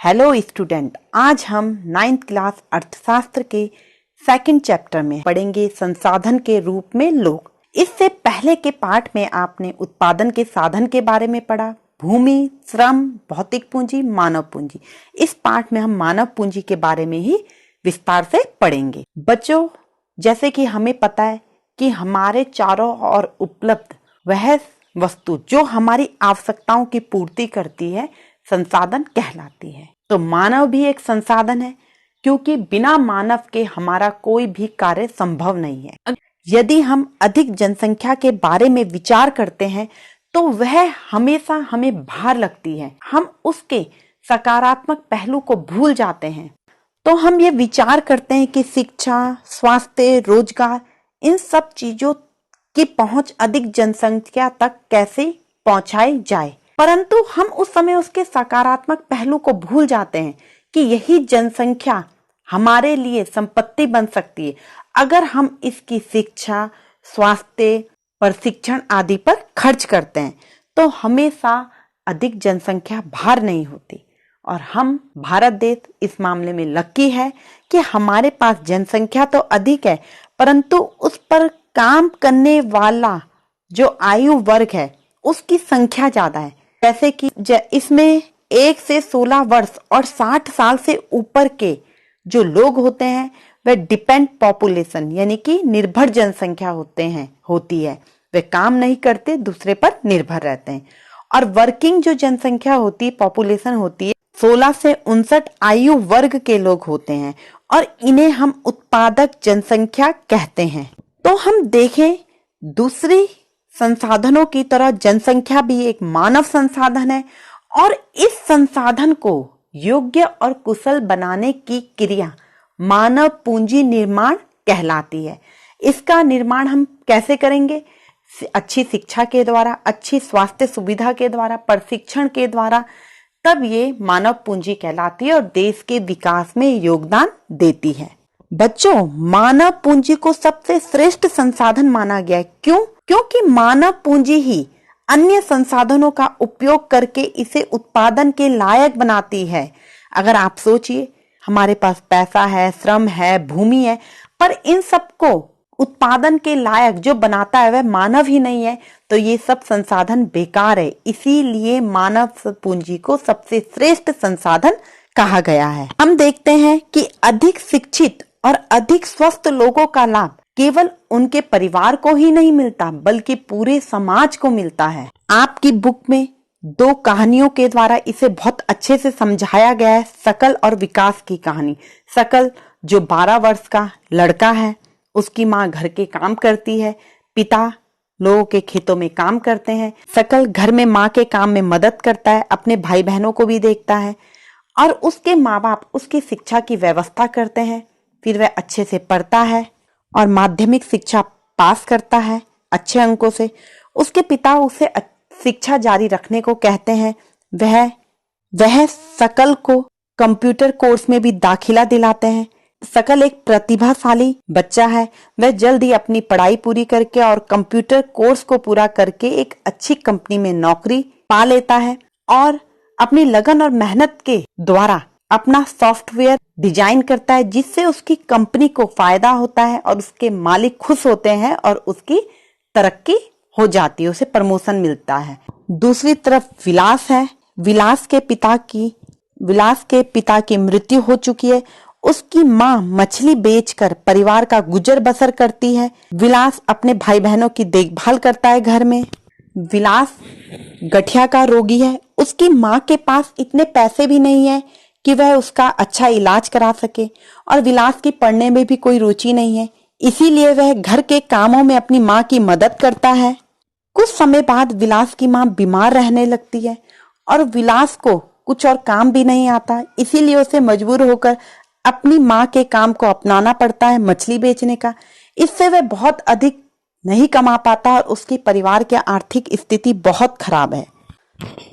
Hello student, आज हम 9th class अर्थशास्त्र के सेकंड चैप्टर में पढ़ेंगे संसाधन के रूप में लोग। इससे पहले के पार्ट में आपने उत्पादन के साधन के बारे में पढ़ा, भूमि, श्रम, भौतिक पूंजी, मानव पूंजी। इस पार्ट में हम मानव पूंजी के बारे में ही विस्तार से पढ़ेंगे। बच्चों, जैसे कि हमें पता है कि हमारे चारों ओर उपलब्ध वह वस्तु जो हमारी आवश्यकताओं की पूर्ति करती है संसाधन कहलाती है। तो मानव भी एक संसाधन है, क्योंकि बिना मानव के हमारा कोई भी कार्य संभव नहीं है। यदि हम अधिक जनसंख्या के बारे में विचार करते हैं तो वह हमेशा हमें भार लगती है, हम उसके सकारात्मक पहलू को भूल जाते हैं। तो हम ये विचार करते हैं कि शिक्षा, स्वास्थ्य, रोजगार, इन सब चीजों की पहुंच अधिक जनसंख्या तक कैसे पहुंचाई जाए, परंतु हम उस समय उसके सकारात्मक पहलू को भूल जाते हैं कि यही जनसंख्या हमारे लिए संपत्ति बन सकती है अगर हम इसकी शिक्षा, स्वास्थ्य, प्रशिक्षण आदि पर खर्च करते हैं। तो हमेशा अधिक जनसंख्या भार नहीं होती, और हम भारत देश इस मामले में लकी है कि हमारे पास जनसंख्या तो अधिक है, परंतु उस पर काम करने वाला जो आयु वर्ग है उसकी संख्या ज्यादा है। जैसे कि इसमें 1 से 16 वर्ष और 60 साल से ऊपर के जो लोग होते हैं वह डिपेंड पॉपुलेशन यानी कि निर्भर जनसंख्या होती है। वे काम नहीं करते, दूसरे पर निर्भर रहते हैं। और वर्किंग जो जनसंख्या होती है, पॉपुलेशन होती है, 16 से 59 आयु वर्ग के लोग होते हैं, और इन्हें हम उत्पादक जनसंख्या कहते हैं। तो हम देखें, दूसरी संसाधनों की तरह जनसंख्या भी एक मानव संसाधन है, और इस संसाधन को योग्य और कुशल बनाने की क्रिया मानव पूंजी निर्माण कहलाती है। इसका निर्माण हम कैसे करेंगे? अच्छी शिक्षा के द्वारा, अच्छी स्वास्थ्य सुविधा के द्वारा, प्रशिक्षण के द्वारा, तब ये मानव पूंजी कहलाती है और देश के विकास में योगदान देती है। बच्चों, मानव पूंजी को सबसे श्रेष्ठ संसाधन माना गया है। क्यों? क्योंकि मानव पूंजी ही अन्य संसाधनों का उपयोग करके इसे उत्पादन के लायक बनाती है। अगर आप सोचिए, हमारे पास पैसा है, श्रम है, भूमि है, पर इन सबको उत्पादन के लायक जो बनाता है वह मानव ही नहीं है, तो ये सब संसाधन बेकार है। इसीलिए मानव पूंजी को सबसे श्रेष्ठ संसाधन कहा गया है। हम देखते हैं कि अधिक शिक्षित और अधिक स्वस्थ लोगों का लाभ केवल उनके परिवार को ही नहीं मिलता, बल्कि पूरे समाज को मिलता है। आपकी बुक में 2 कहानियों के द्वारा इसे बहुत अच्छे से समझाया गया है। सकल और विकास की कहानी। सकल जो 12 वर्ष का लड़का है, उसकी माँ घर के काम करती है, पिता लोगों के खेतों में काम करते हैं। सकल घर में माँ के काम में मदद करता है, अपने भाई बहनों को भी देखता है, और उसके माँ बाप उसकी शिक्षा की व्यवस्था करते हैं। फिर वह अच्छे से पढ़ता है और माध्यमिक शिक्षा पास करता है अच्छे अंकों से। उसके पिता उसे शिक्षा जारी रखने को कहते हैं। वह सकल को कंप्यूटर कोर्स में भी दाखिला दिलाते हैं। सकल एक प्रतिभाशाली बच्चा है। वह जल्द ही अपनी पढ़ाई पूरी करके और कंप्यूटर कोर्स को पूरा करके एक अच्छी कंपनी में नौकरी पा लेता है, और अपनी लगन और मेहनत के द्वारा अपना सॉफ्टवेयर डिजाइन करता है, जिससे उसकी कंपनी को फायदा होता है और उसके मालिक खुश होते हैं और उसकी तरक्की हो जाती है, उसे प्रमोशन मिलता है। दूसरी तरफ विलास है। विलास के पिता की मृत्यु हो चुकी है। उसकी माँ मछली बेचकर परिवार का गुजर बसर करती है। विलास अपने भाई बहनों की देखभाल करता है घर में। विलास गठिया का रोगी है। उसकी माँ के पास इतने पैसे भी नहीं है कि वह उसका अच्छा इलाज करा सके, और विलास की पढ़ने में भी कोई रुचि नहीं है, इसीलिए वह घर के कामों में अपनी माँ की मदद करता है। कुछ समय बाद विलास की माँ बीमार रहने लगती है, और विलास को कुछ और काम भी नहीं आता, इसीलिए उसे मजबूर होकर अपनी माँ के काम को अपनाना पड़ता है, मछली बेचने का। इससे वह बहुत अधिक नहीं कमा पाता और उसके परिवार की आर्थिक स्थिति बहुत खराब है।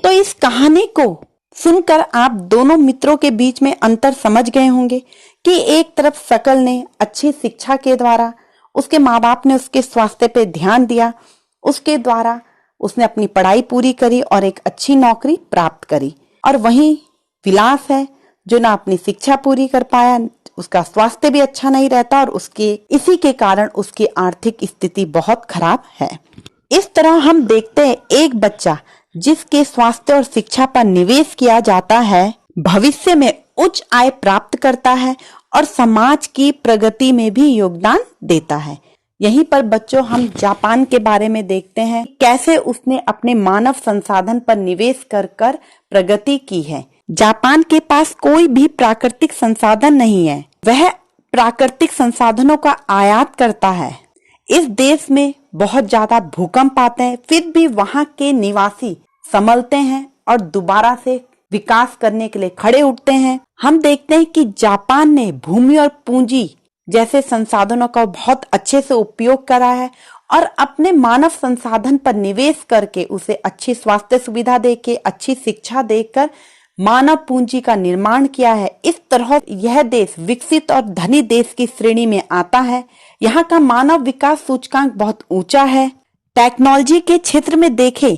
तो इस कहानी को सुनकर आप दोनों मित्रों के बीच में अंतर समझ गए होंगे कि एक तरफ सकल ने अच्छी शिक्षा के द्वारा, उसके माँ बाप ने उसके स्वास्थ्य पे ध्यान दिया, उसके द्वारा उसने अपनी पढ़ाई पूरी करी और एक अच्छी नौकरी प्राप्त करी, और वहीं विलास है, जो ना अपनी शिक्षा पूरी कर पाया, उसका स्वास्थ्य भी अच्छा नहीं रहता और इसी के कारण उसकी आर्थिक स्थिति बहुत खराब है। इस तरह हम देखते हैं एक बच्चा जिसके स्वास्थ्य और शिक्षा पर निवेश किया जाता है, भविष्य में उच्च आय प्राप्त करता है और समाज की प्रगति में भी योगदान देता है। यहीं पर बच्चों हम जापान के बारे में देखते हैं, कैसे उसने अपने मानव संसाधन पर निवेश कर प्रगति की है। जापान के पास कोई भी प्राकृतिक संसाधन नहीं है, वह प्राकृतिक संसाधनों का आयात करता है। इस देश में बहुत ज्यादा भूकंप आते हैं, फिर भी वहां के निवासी संभलते हैं और दोबारा से विकास करने के लिए खड़े उठते हैं। हम देखते हैं कि जापान ने भूमि और पूंजी जैसे संसाधनों का बहुत अच्छे से उपयोग करा है और अपने मानव संसाधन पर निवेश करके उसे अच्छी स्वास्थ्य सुविधा देके, अच्छी शिक्षा देकर मानव पूंजी का निर्माण किया है। इस तरह यह देश विकसित और धनी देश की श्रेणी में आता है। यहाँ का मानव विकास सूचकांक बहुत ऊंचा है। टेक्नोलॉजी के क्षेत्र में देखें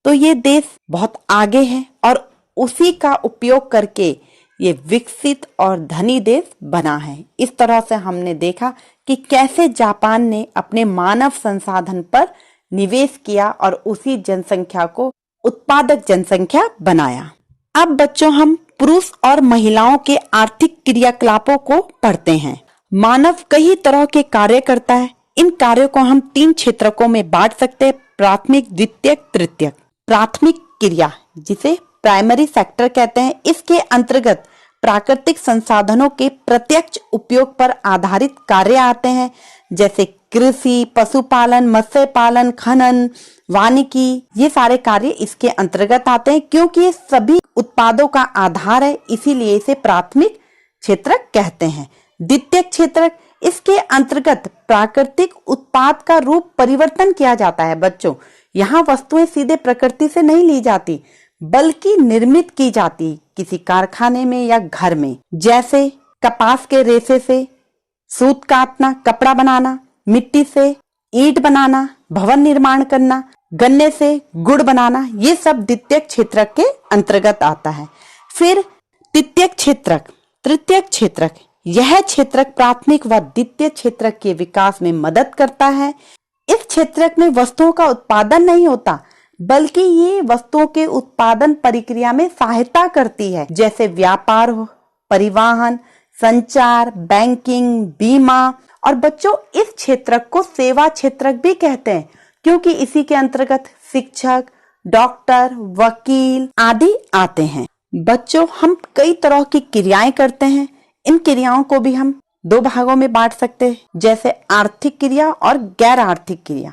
तो ये देश बहुत आगे है और उसी का उपयोग करके ये विकसित और धनी देश बना है। इस तरह से हमने देखा कि कैसे जापान ने अपने मानव संसाधन पर निवेश किया और उसी जनसंख्या को उत्पादक जनसंख्या बनाया। अब बच्चों हम पुरुष और महिलाओं के आर्थिक क्रियाकलापों को पढ़ते हैं। मानव कई तरह के कार्य करता है। इन कार्यों को हम 3 क्षेत्रकों में बांट सकते हैं, प्राथमिक, द्वितीयक, तृतीयक। प्राथमिक क्रिया जिसे प्राइमरी सेक्टर कहते हैं, इसके अंतर्गत प्राकृतिक संसाधनों के प्रत्यक्ष उपयोग पर आधारित कार्य आते हैं, जैसे कृषि, पशुपालन, मत्स्य पालन, खनन, वानिकी। ये सारे कार्य इसके अंतर्गत आते हैं। क्योंकि ये सभी उत्पादों का आधार है, इसीलिए इसे प्राथमिक क्षेत्रक कहते हैं। द्वितीयक क्षेत्रक, इसके अंतर्गत प्राकृतिक उत्पाद का रूप परिवर्तन किया जाता है। बच्चों, यहाँ वस्तुएं सीधे प्रकृति से नहीं ली जाती, बल्कि निर्मित की जाती किसी कारखाने में या घर में। जैसे कपास के रेशे से सूत काटना, कपड़ा बनाना, मिट्टी से ईंट बनाना, भवन निर्माण करना, गन्ने से गुड़ बनाना, ये सब द्वितीयक क्षेत्रक के अंतर्गत आता है। फिर तृतीयक क्षेत्रक, तृतीयक क्षेत्रक, यह क्षेत्रक प्राथमिक व द्वितीयक क्षेत्रक के विकास में मदद करता है। इस क्षेत्रक में वस्तुओं का उत्पादन नहीं होता, बल्कि ये वस्तुओं के उत्पादन प्रक्रिया में सहायता करती है, जैसे व्यापार, परिवहन, संचार, बैंकिंग, बीमा। और बच्चों, इस क्षेत्रक को सेवा क्षेत्रक भी कहते हैं, क्योंकि इसी के अंतर्गत शिक्षक, डॉक्टर, वकील आदि आते हैं। बच्चों, हम कई तरह की क्रियाएं करते हैं। इन क्रियाओं को भी हम 2 भागों में बांट सकते हैं, जैसे आर्थिक क्रिया और गैर आर्थिक क्रिया।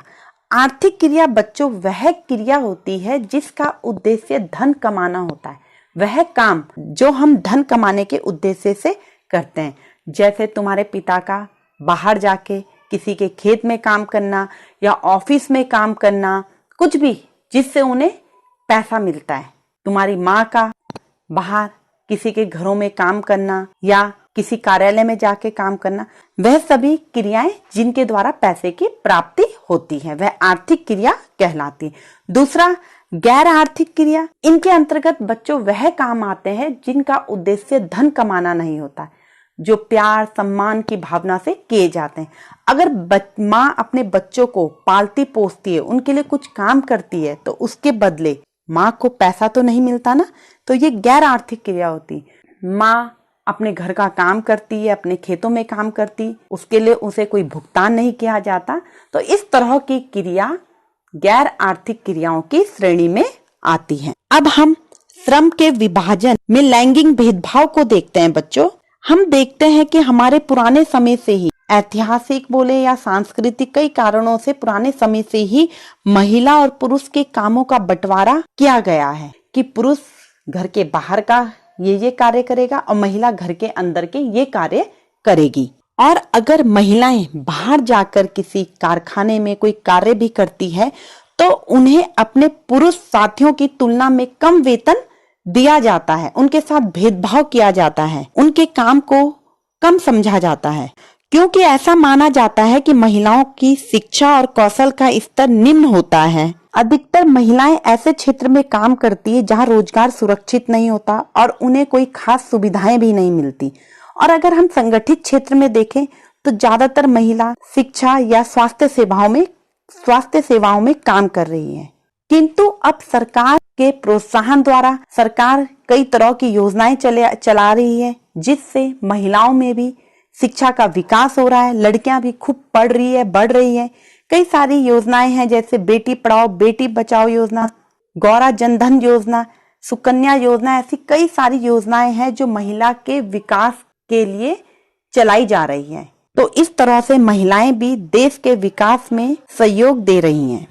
आर्थिक क्रिया बच्चों वह क्रिया होती है जिसका उद्देश्य धन कमाना होता है, वह काम जो हम धन कमाने के उद्देश्य से करते हैं। जैसे तुम्हारे पिता का बाहर जाके किसी के खेत में काम करना या ऑफिस में काम करना, कुछ भी जिससे उन्हें पैसा मिलता है। तुम्हारी माँ का बाहर किसी के घरों में काम करना या किसी कार्यालय में जाके काम करना, वह सभी क्रियाएं जिनके द्वारा पैसे की प्राप्ति होती है, वह आर्थिक क्रिया कहलाती है। दूसरा, गैर आर्थिक क्रिया, इनके अंतर्गत बच्चों वह काम आते हैं जिनका उद्देश्य धन कमाना नहीं होता, जो प्यार सम्मान की भावना से किए जाते हैं। अगर माँ अपने बच्चों को पालती पोसती है, उनके लिए कुछ काम करती है, तो उसके बदले माँ को पैसा तो नहीं मिलता ना, तो ये गैर आर्थिक क्रिया होती। माँ अपने घर का काम करती है, अपने खेतों में काम करती, उसके लिए उसे कोई भुगतान नहीं किया जाता, तो इस तरह की क्रिया गैर आर्थिक क्रियाओं की श्रेणी में आती है। अब हम श्रम के विभाजन में लैंगिक भेदभाव को देखते हैं। बच्चों, हम देखते हैं कि हमारे पुराने समय से ही, ऐतिहासिक बोले या सांस्कृतिक, कई कारणों से पुराने समय से ही महिला और पुरुष के कामों का बंटवारा किया गया है कि पुरुष घर के बाहर का ये कार्य करेगा और महिला घर के अंदर के ये कार्य करेगी। और अगर महिलाएं बाहर जाकर किसी कारखाने में कोई कार्य भी करती है तो उन्हें अपने पुरुष साथियों की तुलना में कम वेतन दिया जाता है, उनके साथ भेदभाव किया जाता है, उनके काम को कम समझा जाता है, क्योंकि ऐसा माना जाता है कि महिलाओं की शिक्षा और कौशल का स्तर निम्न होता है। अधिकतर महिलाएं ऐसे क्षेत्र में काम करती है जहां रोजगार सुरक्षित नहीं होता और उन्हें कोई खास सुविधाएं भी नहीं मिलती। और अगर हम संगठित क्षेत्र में देखें तो ज्यादातर महिला शिक्षा या स्वास्थ्य सेवाओं में काम कर रही है। किंतु अब सरकार के प्रोत्साहन द्वारा सरकार कई तरह की योजनाएं चला रही है, जिससे महिलाओं में भी शिक्षा का विकास हो रहा है। लड़कियां भी खूब पढ़ रही है, बढ़ रही है। कई सारी योजनाएं हैं, जैसे बेटी पढ़ाओ बेटी बचाओ योजना, गौरा जनधन योजना, सुकन्या योजना, ऐसी कई सारी योजनाएं हैं जो महिला के विकास के लिए चलाई जा रही हैं। तो इस तरह से महिलाएं भी देश के विकास में सहयोग दे रही हैं।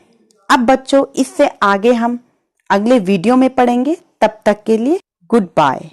अब बच्चों, इससे आगे हम अगले वीडियो में पढ़ेंगे। तब तक के लिए गुड बाय।